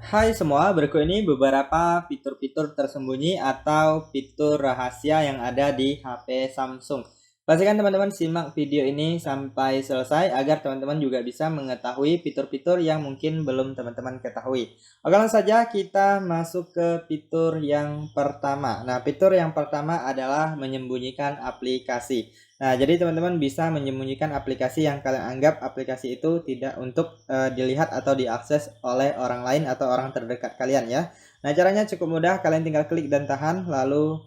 Hai semua, berikut ini beberapa fitur-fitur tersembunyi atau fitur rahasia yang ada di HP Samsung. Pastikan teman-teman simak video ini sampai selesai agar teman-teman juga bisa mengetahui fitur-fitur yang mungkin belum teman-teman ketahui. Oke, langsung saja kita masuk ke fitur yang pertama. Nah, fitur yang pertama adalah menyembunyikan aplikasi. Nah, jadi teman-teman bisa menyembunyikan aplikasi yang kalian anggap aplikasi itu tidak untuk dilihat atau diakses oleh orang lain atau orang terdekat kalian ya. Nah, caranya cukup mudah, kalian tinggal klik dan tahan, lalu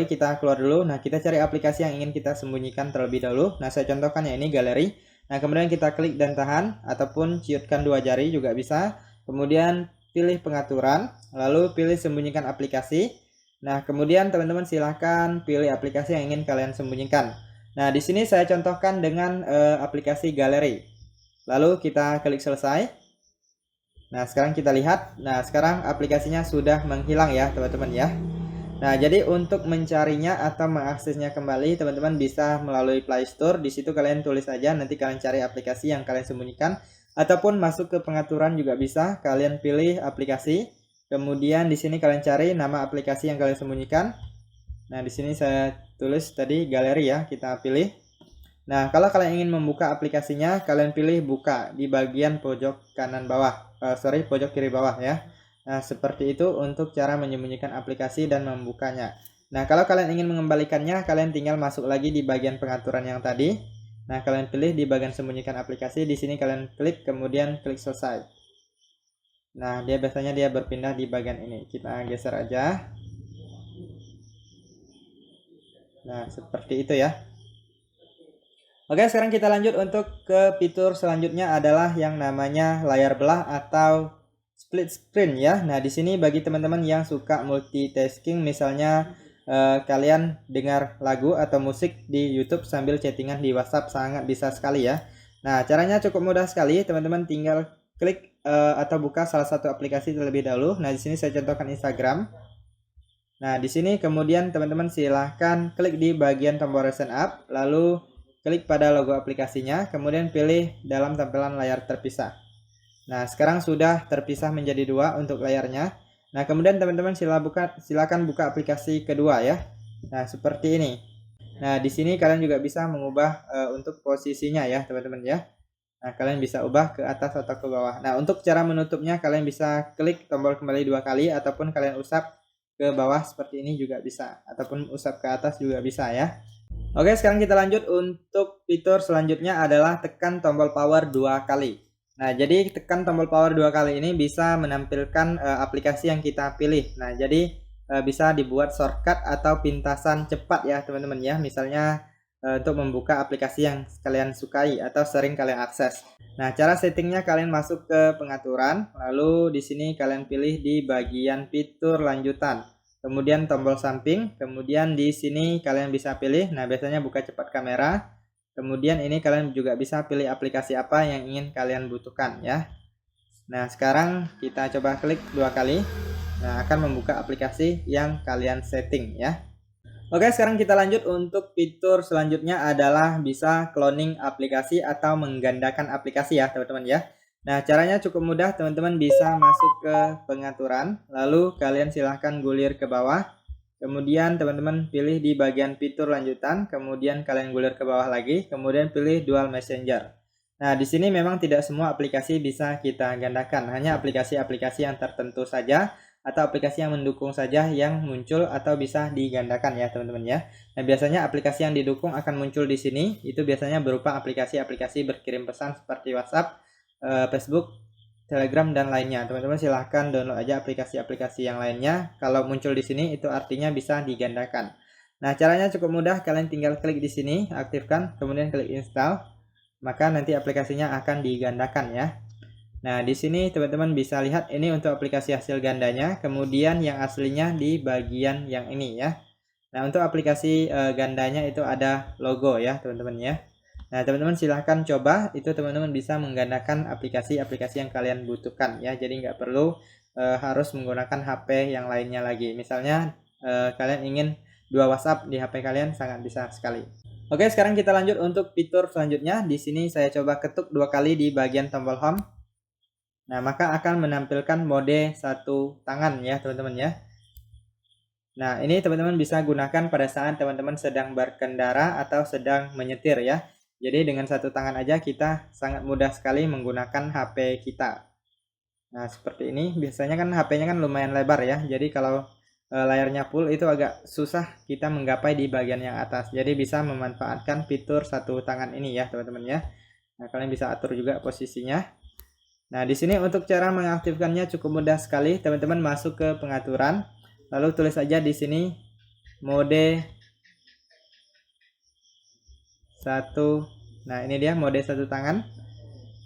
kita keluar dulu. Nah, kita cari aplikasi yang ingin kita sembunyikan terlebih dahulu. Nah, saya contohkan ya, ini galeri. Nah, kemudian kita klik dan tahan, ataupun ciutkan dua jari juga bisa. Kemudian pilih pengaturan, lalu pilih sembunyikan aplikasi. Nah, kemudian teman-teman silahkan pilih aplikasi yang ingin kalian sembunyikan. Nah, di sini saya contohkan dengan aplikasi galeri. Lalu kita klik selesai. Nah, sekarang kita lihat. Nah, sekarang aplikasinya sudah menghilang ya, teman-teman ya. Nah, jadi untuk mencarinya atau mengaksesnya kembali, teman-teman bisa melalui Play Store. Di situ kalian tulis saja, nanti kalian cari aplikasi yang kalian sembunyikan. Ataupun masuk ke pengaturan juga bisa. Kalian pilih aplikasi. Kemudian di sini kalian cari nama aplikasi yang kalian sembunyikan. Nah, di sini saya tulis tadi galeri ya, kita pilih. Nah, kalau kalian ingin membuka aplikasinya, kalian pilih buka di bagian pojok kanan bawah. Pojok kiri bawah ya. Nah, seperti itu untuk cara menyembunyikan aplikasi dan membukanya. Nah, kalau kalian ingin mengembalikannya, kalian tinggal masuk lagi di bagian pengaturan yang tadi. Nah, kalian pilih di bagian sembunyikan aplikasi. Di sini kalian klik, kemudian klik selesai. Nah, biasanya dia berpindah di bagian ini. Kita geser aja. Nah, seperti itu ya. Oke, sekarang kita lanjut untuk ke fitur selanjutnya adalah yang namanya layar belah atau split screen ya. Nah, di sini bagi teman-teman yang suka multitasking, misalnya kalian dengar lagu atau musik di YouTube sambil chattingan di WhatsApp, sangat bisa sekali ya. Nah, caranya cukup mudah sekali. Teman-teman tinggal klik atau buka salah satu aplikasi terlebih dahulu. Nah, di sini saya contohkan Instagram. Nah, di sini kemudian teman-teman silahkan klik di bagian tombol recent up, lalu klik pada logo aplikasinya, kemudian pilih dalam tampilan layar terpisah. Nah, sekarang sudah terpisah menjadi dua untuk layarnya. Nah, kemudian teman-teman silakan buka aplikasi kedua ya. Nah, seperti ini. Nah, di sini kalian juga bisa mengubah untuk posisinya ya, teman-teman ya. Nah, kalian bisa ubah ke atas atau ke bawah. Nah, untuk cara menutupnya kalian bisa klik tombol kembali dua kali, ataupun kalian usap ke bawah seperti ini juga bisa, ataupun usap ke atas juga bisa ya. Oke, sekarang kita lanjut untuk fitur selanjutnya adalah tekan tombol power dua kali. Nah, jadi tekan tombol power dua kali ini bisa menampilkan aplikasi yang kita pilih. Nah, jadi bisa dibuat shortcut atau pintasan cepat ya, teman-teman ya. Misalnya untuk membuka aplikasi yang kalian sukai atau sering kalian akses. Nah, cara settingnya kalian masuk ke pengaturan, lalu di sini kalian pilih di bagian fitur lanjutan. Kemudian tombol samping, kemudian di sini kalian bisa pilih, nah biasanya buka cepat kamera. Kemudian ini kalian juga bisa pilih aplikasi apa yang ingin kalian butuhkan ya. Nah, sekarang kita coba klik dua kali. Nah, akan membuka aplikasi yang kalian setting ya. Oke, sekarang kita lanjut untuk fitur selanjutnya adalah bisa cloning aplikasi atau menggandakan aplikasi ya, teman-teman ya. Nah, caranya cukup mudah, teman-teman bisa masuk ke pengaturan, lalu kalian silahkan gulir ke bawah. Kemudian teman-teman pilih di bagian fitur lanjutan, kemudian kalian gulir ke bawah lagi, kemudian pilih dual messenger. Nah, di sini memang tidak semua aplikasi bisa kita gandakan, hanya aplikasi-aplikasi yang tertentu saja atau aplikasi yang mendukung saja yang muncul atau bisa digandakan ya, teman-teman ya. Nah, biasanya aplikasi yang didukung akan muncul di sini, itu biasanya berupa aplikasi-aplikasi berkirim pesan seperti WhatsApp, Facebook, Telegram dan lainnya. Teman-teman silahkan download aja aplikasi-aplikasi yang lainnya. Kalau muncul di sini itu artinya bisa digandakan. Nah, caranya cukup mudah. Kalian tinggal klik di sini, aktifkan, kemudian klik install. Maka nanti aplikasinya akan digandakan ya. Nah, di sini teman-teman bisa lihat ini untuk aplikasi hasil gandanya, kemudian yang aslinya di bagian yang ini ya. Nah, untuk aplikasi gandanya itu ada logo ya, teman-teman ya. Nah, teman-teman silahkan coba, itu teman-teman bisa menggandakan aplikasi-aplikasi yang kalian butuhkan ya. Jadi nggak perlu harus menggunakan HP yang lainnya lagi. Misalnya kalian ingin dua WhatsApp di HP kalian, sangat bisa sekali. Oke, sekarang kita lanjut untuk fitur selanjutnya. Di sini saya coba ketuk dua kali di bagian tombol home. Nah, maka akan menampilkan mode satu tangan ya teman-teman ya. Nah, ini teman-teman bisa gunakan pada saat teman-teman sedang berkendara atau sedang menyetir ya. Jadi dengan satu tangan aja kita sangat mudah sekali menggunakan HP kita. Nah, seperti ini. Biasanya kan HP-nya kan lumayan lebar ya. Jadi kalau layarnya full itu agak susah kita menggapai di bagian yang atas. Jadi bisa memanfaatkan fitur satu tangan ini ya teman-teman ya. Nah, kalian bisa atur juga posisinya. Nah, di sini untuk cara mengaktifkannya cukup mudah sekali. Teman-teman masuk ke pengaturan, lalu tulis saja di sini mode satu. Nah, ini dia mode satu tangan.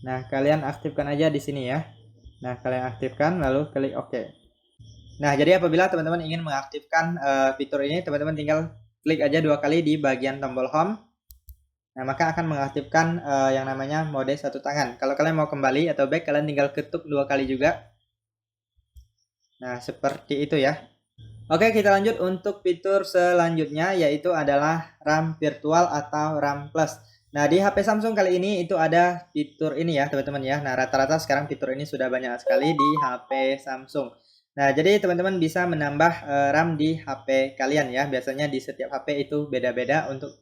Nah, kalian aktifkan aja di sini ya. Nah, kalian aktifkan lalu klik OK. Nah, jadi apabila teman-teman ingin mengaktifkan fitur ini, teman-teman tinggal klik aja 2 kali di bagian tombol home. Nah, maka akan mengaktifkan yang namanya mode satu tangan. Kalau kalian mau kembali atau back, kalian tinggal ketuk 2 kali juga. Nah, seperti itu ya. Oke, kita lanjut untuk fitur selanjutnya, yaitu adalah RAM virtual atau RAM plus. Nah, di HP Samsung kali ini itu ada fitur ini ya teman-teman ya. Nah, rata-rata sekarang fitur ini sudah banyak sekali di HP Samsung. Nah, jadi teman-teman bisa menambah RAM di HP kalian ya. Biasanya di setiap HP itu beda-beda untuk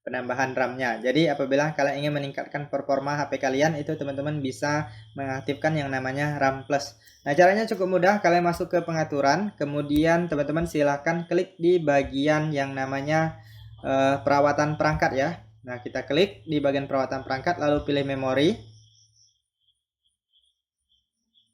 penambahan RAM-nya. Jadi apabila kalian ingin meningkatkan performa HP kalian, itu teman-teman bisa mengaktifkan yang namanya RAM plus. Nah, caranya cukup mudah. Kalian masuk ke pengaturan, kemudian teman-teman silahkan klik di bagian yang namanya perawatan perangkat ya. Nah, kita klik di bagian perawatan perangkat, lalu pilih memori.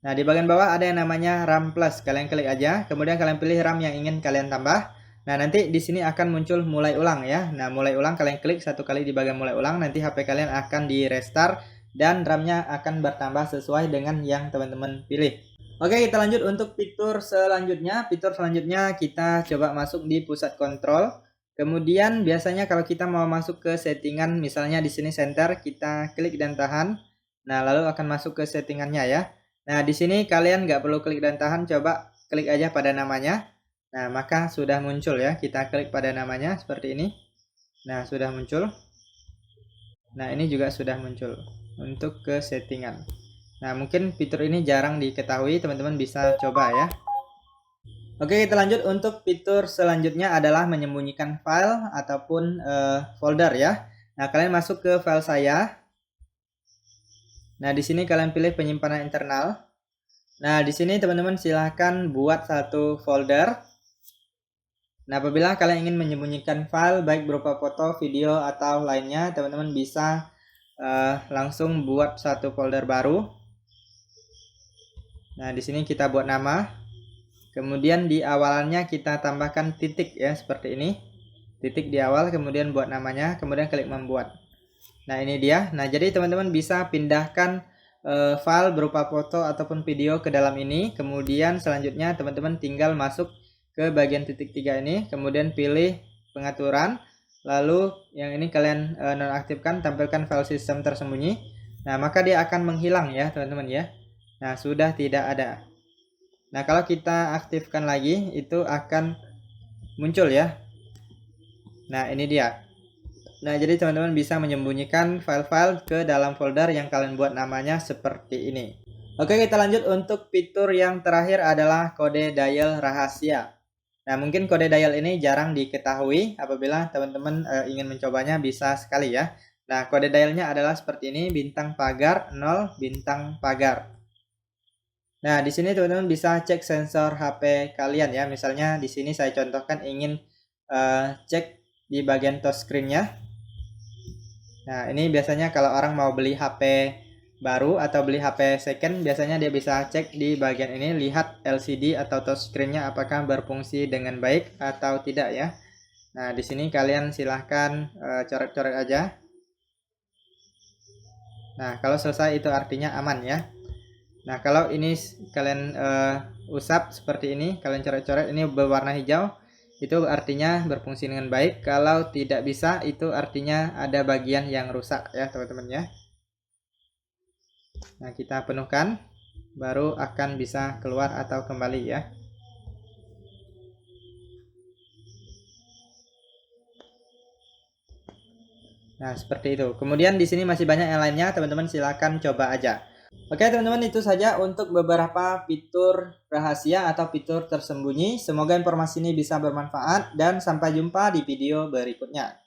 Nah, di bagian bawah ada yang namanya RAM plus. Kalian klik aja, kemudian kalian pilih RAM yang ingin kalian tambah. Nah, nanti di sini akan muncul mulai ulang ya. Nah, mulai ulang kalian klik satu kali di bagian mulai ulang, nanti HP kalian akan di restart dan RAM-nya akan bertambah sesuai dengan yang teman-teman pilih. Oke, kita lanjut untuk fitur selanjutnya. Fitur selanjutnya kita coba masuk di pusat kontrol. Kemudian biasanya kalau kita mau masuk ke settingan, misalnya di sini center, kita klik dan tahan. Nah, lalu akan masuk ke settingannya ya. Nah, di sini kalian nggak perlu klik dan tahan, coba klik aja pada namanya. Nah, maka sudah muncul ya. Kita klik pada namanya seperti ini. Nah, sudah muncul. Nah, ini juga sudah muncul untuk ke settingan. Nah, mungkin fitur ini jarang diketahui, teman-teman bisa coba ya. Oke, kita lanjut untuk fitur selanjutnya adalah menyembunyikan file ataupun folder ya. Nah, kalian masuk ke file saya. Nah, di sini kalian pilih penyimpanan internal. Nah, di sini teman-teman silahkan buat satu folder. Nah, apabila kalian ingin menyembunyikan file baik berupa foto, video, atau lainnya, teman-teman bisa langsung buat satu folder baru. Nah, di sini kita buat nama. Kemudian di awalannya kita tambahkan titik ya, seperti ini. Titik di awal, kemudian buat namanya, kemudian klik membuat. Nah, ini dia. Nah, jadi teman-teman bisa pindahkan file berupa foto ataupun video ke dalam ini. Kemudian selanjutnya teman-teman tinggal masuk ke bagian titik 3 ini, kemudian pilih pengaturan, lalu yang ini kalian nonaktifkan, tampilkan file sistem tersembunyi. Nah, maka dia akan menghilang ya teman-teman ya. Nah, sudah tidak ada. Nah, kalau kita aktifkan lagi itu akan muncul ya. Nah, ini dia. Nah, jadi teman-teman bisa menyembunyikan file-file ke dalam folder yang kalian buat namanya seperti ini. Oke, kita lanjut untuk fitur yang terakhir adalah kode dial rahasia. Nah, mungkin kode dial ini jarang diketahui. Apabila teman-teman ingin mencobanya bisa sekali ya. Nah, kode dialnya adalah seperti ini, bintang pagar 0 bintang pagar. Nah, di sini teman-teman bisa cek sensor HP kalian ya. Misalnya di sini saya contohkan ingin cek di bagian touchscreen-nya. Nah, ini biasanya kalau orang mau beli HP baru atau beli HP second, biasanya dia bisa cek di bagian ini, lihat LCD atau touchscreen-nya apakah berfungsi dengan baik atau tidak ya. Nah, di sini kalian silahkan coret-coret aja. Nah, kalau selesai itu artinya aman ya. Nah, kalau ini kalian usap seperti ini, kalian coret-coret, ini berwarna hijau, itu artinya berfungsi dengan baik. Kalau tidak bisa, itu artinya ada bagian yang rusak ya teman-teman ya. Nah, kita penuhkan, baru akan bisa keluar atau kembali ya. Nah, seperti itu. Kemudian di sini masih banyak yang lainnya, teman-teman silakan coba aja. Oke teman-teman, itu saja untuk beberapa fitur rahasia atau fitur tersembunyi. Semoga informasi ini bisa bermanfaat dan sampai jumpa di video berikutnya.